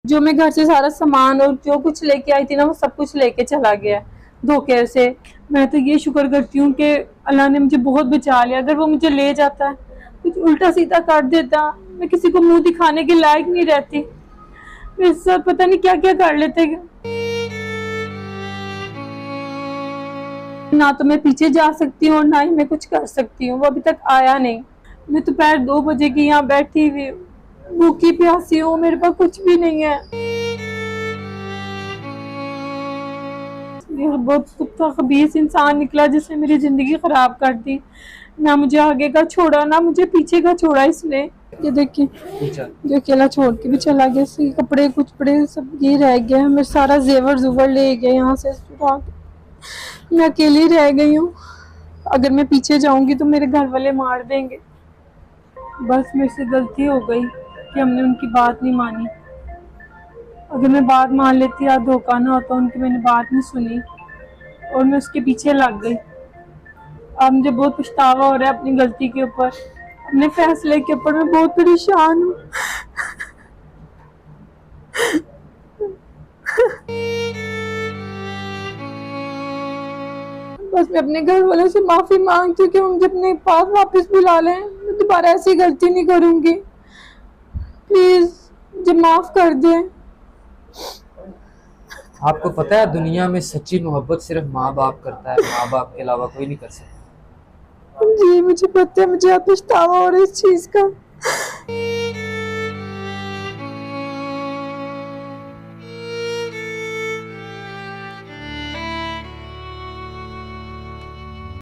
जो मैं घर से सारा सामान और जो कुछ लेके आई थी ना, वो सब कुछ लेके चला गया धोखे से। मैं तो ये शुक्र करती हूँ कि अल्लाह ने मुझे बहुत बचा लिया। अगर वो मुझे ले जाता, कुछ उल्टा सीधा कर देता, मैं किसी को मुंह दिखाने के लायक नहीं रहती। मेरे साथ पता नहीं क्या क्या कर लेते। ना तो मैं पीछे जा सकती हूँ और ना ही मैं कुछ कर सकती हूँ। वो अभी तक आया नहीं। मैं दोपहर 2 बजे की यहाँ बैठी हुई भूखी प्यासी हूँ, मेरे पास कुछ भी नहीं है। ये बहुत कुत्ता खबीस इंसान निकला जिसने मेरी जिंदगी खराब कर दी। ना मुझे आगे का छोड़ा, ना मुझे पीछे का छोड़ा इसने। ये देखिए, जो अकेला छोड़ के भी चला गया। इसके कपड़े कुछ पड़े सब ये रह गया। मेरे सारा जेवर जुवर ले गया यहाँ से। मैं अकेली रह गई हूँ। अगर मैं पीछे जाऊंगी तो मेरे घर वाले मार देंगे। बस मेरे से गलती हो गई कि हमने उनकी बात नहीं मानी। अगर मैं बात मान लेती या धोखा ना होता, उनकी मैंने बात नहीं सुनी और मैं उसके पीछे लग गई। अब मुझे बहुत पछतावा हो रहा है अपनी गलती के ऊपर, अपने फैसले के ऊपर। मैं बहुत परेशान हूँ। बस मैं अपने घर वालों से माफी मांगती हूँ कि मुझे अपने पास वापस बुला लें। मैं दोबारा ऐसी गलती नहीं करूंगी। प्लीज मुझे माफ कर दें। आपको पता है दुनिया में सच्ची मोहब्बत सिर्फ माँ बाप करता है, माँ बाप के अलावा कोई नहीं कर सकता। जी मुझे पता है, मुझे अब पछतावा हो रहा है इस चीज का।